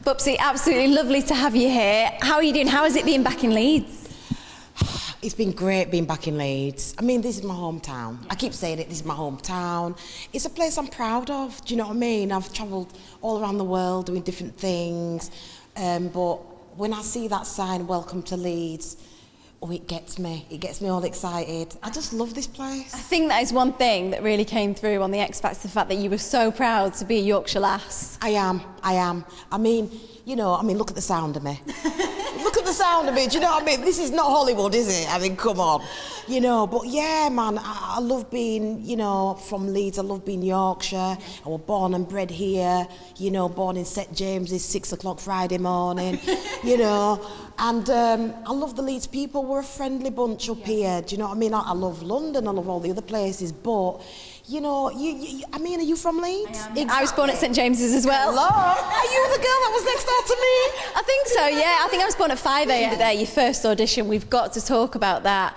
Bupsi, absolutely lovely to have you here. How are you doing? How has it been back in Leeds? It's been great being back in Leeds. I mean, this is my hometown. I keep saying it, this is my hometown. It's a place I'm proud of, do you know what I mean? I've travelled all around the world doing different things, but when I see that sign, welcome to Leeds, oh, it gets me all excited. I just love this place. I think that is one thing that really came through on the X Factor, the fact that you were so proud to be a Yorkshire lass. I am. I mean, look at the sound of me. Look at the sound of it, do you know what I mean? This is not Hollywood, is it? I mean, come on. But yeah, man, I love being, from Leeds. I love being Yorkshire. I was born and bred here, born in St James's, 6 o'clock Friday morning, And I love the Leeds people. We're a friendly bunch up here, do you know what I mean? I love London, I love all the other places, but... are you from Leeds? I am. Exactly. I was born at St James's as well. Hello? Are you the girl that was next door to me? I think so, yeah. I think I was born at 5 a.m. there, your first audition. We've got to talk about that.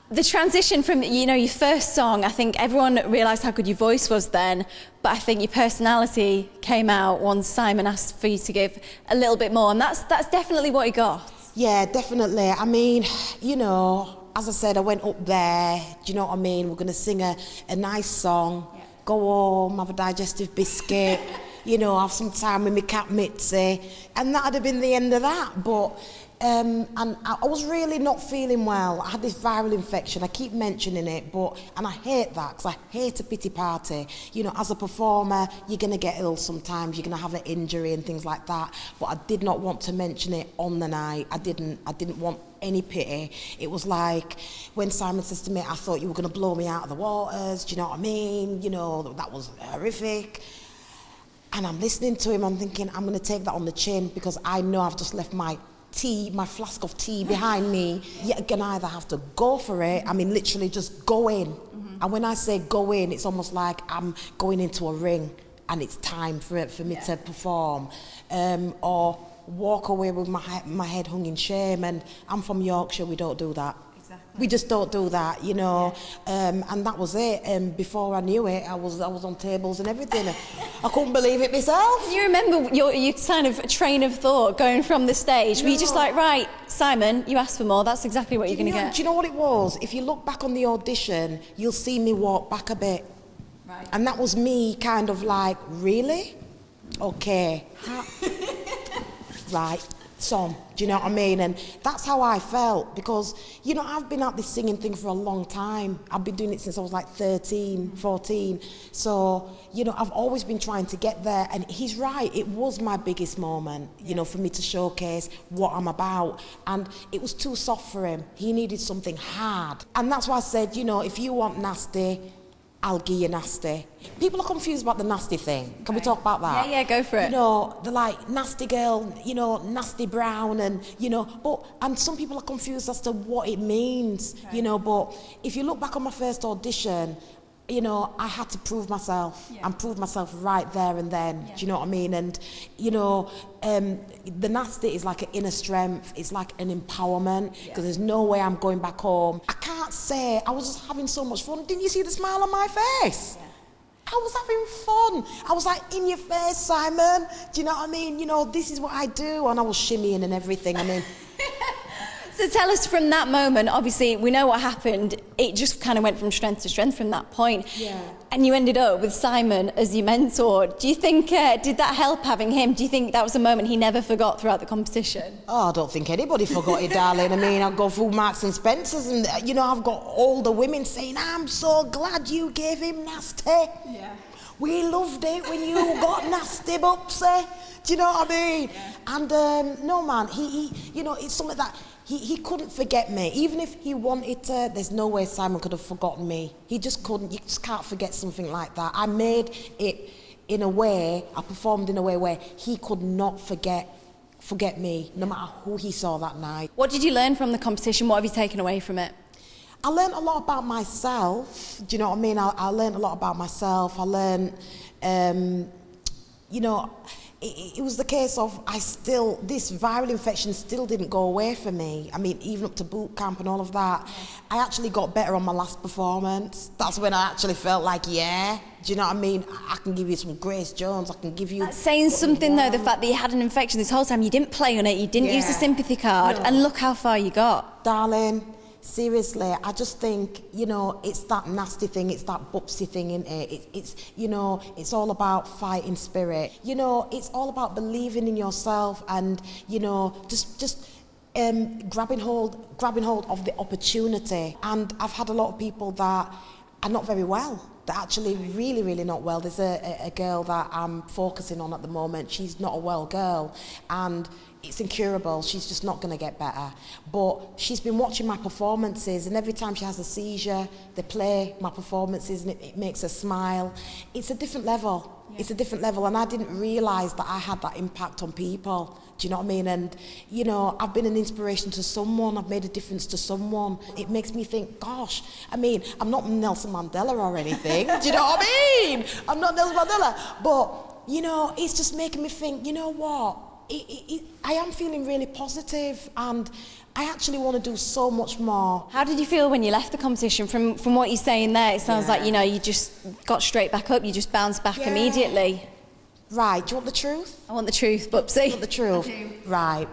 The transition from, your first song, I think everyone realised how good your voice was then, but I think your personality came out once Simon asked for you to give a little bit more, and that's definitely what he got. Yeah, definitely. I mean, as I said, I went up there, do you know what I mean? We're going to sing a nice song, go home, have a digestive biscuit, have some time with my cat Mitzi, and that'd have been the end of that. But, and I was really not feeling well. I had this viral infection, I keep mentioning it, and I hate that, because I hate a pity party. As a performer, you're going to get ill sometimes, you're going to have an injury and things like that, but I did not want to mention it on the night. I didn't want any pity. It was like when Simon says to me, I thought you were going to blow me out of the waters, do you know what I mean? That was horrific. And I'm listening to him, I'm thinking, I'm going to take that on the chin, because I know I've just left my flask of tea behind me. You're going to either have to go for it, literally just go in. Mm-hmm. And when I say go in, it's almost like I'm going into a ring and it's time for me to perform. Or walk away with my head hung in shame, and I'm from Yorkshire, we don't do that. Exactly. We just don't do that, and that was it. Before I knew it, I was on tables and everything. I couldn't believe it myself. You remember your kind of train of thought going from the stage? Were you just like, right, Simon, you asked for more, that's exactly what you're going to get? Do you know what it was? If you look back on the audition, you'll see me walk back a bit. Right. And that was me kind of like, really? Okay. Right, son, do you know what I mean? And that's how I felt, because, I've been at this singing thing for a long time. I've been doing it since I was like 13, 14. So, I've always been trying to get there, and he's right, it was my biggest moment, for me to showcase what I'm about. And it was too soft for him. He needed something hard. And that's why I said, if you want nasty, I'll give you nasty. People are confused about the nasty thing. Can we talk about that? Yeah, go for it. They're like, nasty girl, Bupsi Brown, and, and some people are confused as to what it means, but if you look back on my first audition, I had to prove myself and prove myself right there and then. Do you know what I mean? And, the nasty is like an inner strength. It's like an empowerment, because there's no way I'm going back home. I can't say, I was just having so much fun. Didn't you see the smile on my face? Yeah. I was having fun. I was like, in your face, Simon. Do you know what I mean? This is what I do. And I was shimmying and everything. So tell us, from that moment, obviously we know what happened, it just kind of went from strength to strength from that point. Yeah. And you ended up with Simon as your mentor. Do you think, did that help having him? Do you think that was a moment he never forgot throughout the competition? Oh, I don't think anybody forgot it, darling. I go through Marks and Spencer's, and, I've got all the women saying, I'm so glad you gave him nasty. Yeah. We loved it when you got nasty, Bupsi. Do you know what I mean? Yeah. And no, man, he it's something that he couldn't forget me. Even if he wanted to, there's no way Simon could have forgotten me. He just couldn't. You just can't forget something like that. I made it in a way, I performed in a way where he could not forget me, no matter who he saw that night. What did you learn from the competition? What have you taken away from it? I learned a lot about myself. Do you know what I mean? I learned a lot about myself. I learned, it was the case of this viral infection still didn't go away from me. Even up to boot camp and all of that. I actually got better on my last performance. That's when I actually felt like, do Do you know what I mean? I can give you some Grace Jones. I can give you... That's saying something, though, the fact that you had an infection this whole time. You didn't play on it. You didn't use the sympathy card. No. And look how far you got. Darling, seriously, I just think, you know, it's that nasty thing. It's that Bupsi thing, isn't it? It's you know, it's all about fighting spirit. You know, it's all about believing in yourself and, you know, just grabbing hold of the opportunity. And I've had a lot of people that are not very well. They're actually really, really not well. There's a girl that I'm focusing on at the moment. She's not a well girl, and it's incurable. She's just not going to get better. But she's been watching my performances, and every time she has a seizure, they play my performances, and it makes her smile. It's a different level. Yeah. It's a different level, and I didn't realise that I had that impact on people. Do you know what I mean? And, you know, I've been an inspiration to someone. I've made a difference to someone. It makes me think, gosh, I mean, I'm not Nelson Mandela or anything. Do you know what I mean? I'm not Nelson Mandela. But, you know, it's just making me think, you know what? I am feeling really positive, and I actually want to do so much more. How did you feel when you left the competition? From what you're saying there, it sounds like, you know, you just got straight back up. You just bounced back immediately. Right, do you want the truth? I want the truth, Bupsi. You want the truth? Right.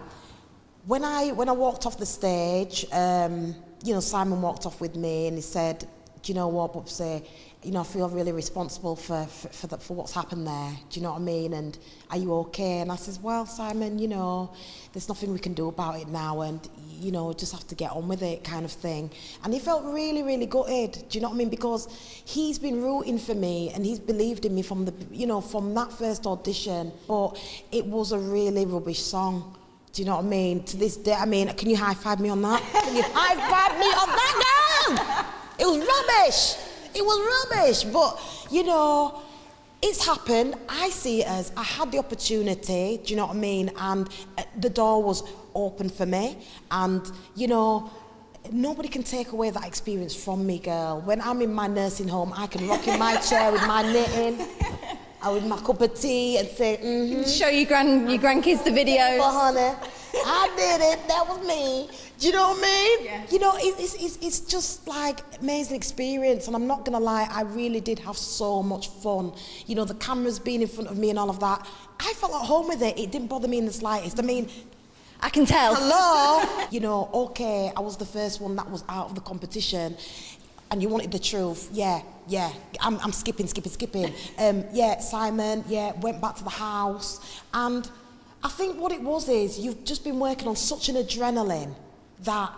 When I walked off the stage, you know, Simon walked off with me and he said, do you know what, Bupsi, you know, I feel really responsible for what's happened there. Do you know what I mean? And are you okay? And I says, well, Simon, you know, there's nothing we can do about it now, and you know, just have to get on with it, kind of thing. And he felt really, really gutted. Do you know what I mean? Because he's been rooting for me and he's believed in me from the, you know, from that first audition. But it was a really rubbish song. Do you know what I mean? To this day, I mean, can you high five me on that? Can you high five me on that, girl? It was rubbish. It was rubbish. But, you know, it's happened. I see it as I had the opportunity, do you know what I mean? And the door was open for me. And, you know, nobody can take away that experience from me, girl. When I'm in my nursing home, I can rock in my chair with my knitting and with my cup of tea and say, Show your grandkids the videos. Well, honey, I did it. That was me. Do you know what I mean? Yeah. You know, it's just like amazing experience, and I'm not gonna lie, I really did have so much fun. You know, the cameras being in front of me and all of that. I felt at home with it. It didn't bother me in the slightest. I mean, I can tell. Hello. You know, okay, I was the first one that was out of the competition, and you wanted the truth. Yeah. I'm skipping. Yeah, Simon. Yeah, went back to the house, and I think what it was is you've just been working on such an adrenaline that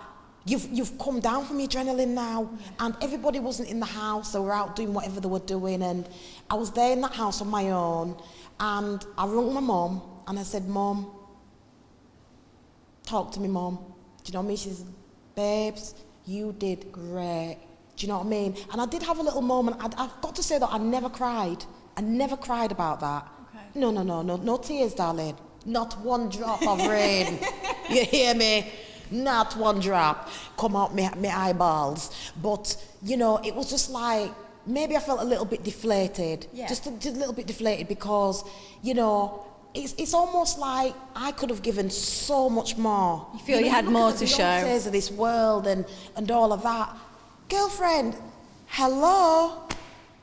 you've come down from your adrenaline now, and everybody wasn't in the house. They were out doing whatever they were doing, and I was there in that house on my own, and I rang my mum and I said, Mum, talk to me, Mum. Do you know what I mean? She said, babes, you did great. Do you know what I mean? And I did have a little moment. I've got to say that I never cried. I never cried about that. Okay. No tears, darling. Not one drop of rain. You hear me? Not one drop come out my eyeballs. But, you know, it was just like, maybe I felt a little bit deflated. Yeah. Just a little bit deflated because, you know, it's almost like I could have given so much more. You feel you had more to show. Of this world and all of that. Girlfriend, hello?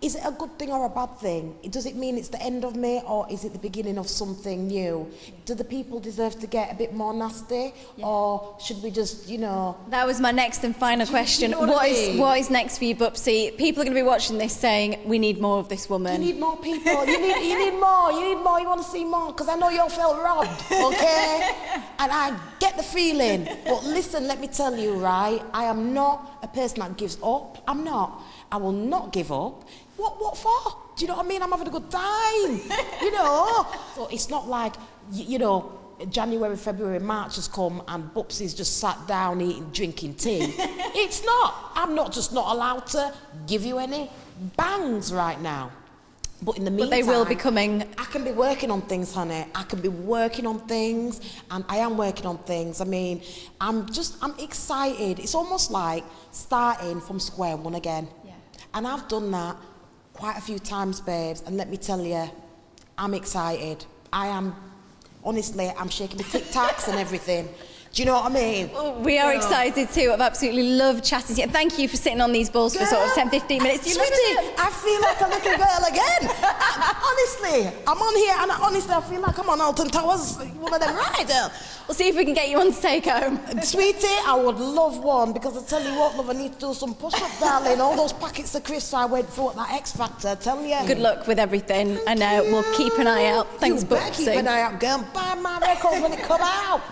Is it a good thing or a bad thing? Does it mean it's the end of me, or is it the beginning of something new? Yeah. Do the people deserve to get a bit more nasty, or should we just, you know... That was my next and final question. You know what is next for you, Bupsi? People are going to be watching this saying, we need more of this woman. You need more people. You need more. You want to see more, because I know you all felt robbed, okay? And I get the feeling. But listen, let me tell you, right? I am not a person that gives up. I'm not. I will not give up. What for? Do you know what I mean? I'm having a good time, you know? So it's not like, you know, January, February, March has come and Bupsi's just sat down eating, drinking tea. It's not. I'm not allowed to give you any bangs right now. But in the meantime... But they will be coming. I can be working on things, honey. I can be working on things, and I am working on things. I mean, I'm excited. It's almost like starting from square one again. Yeah. And I've done that quite a few times, babes, and let me tell you, I'm excited. I am, honestly, I'm shaking the tic-tacs and everything. Do you know what I mean? Well, we are excited too. I've absolutely loved chatting to you. Thank you for sitting on these balls for sort of 10, 15 minutes. You loved Sweetie, it. I feel like a little girl again. Honestly, I'm on here and honestly I feel like I'm on Alton Towers, one of them riders. We'll see if we can get you on to take home. Sweetie, I would love one because I tell you what, love, I need to do some push-up, darling. All those packets of crisps I went through at that X Factor, I tell you. Good luck with everything, and we'll keep an eye out. Thanks, You better Bupsi. keep an eye out, girl. Buy my records when it come out.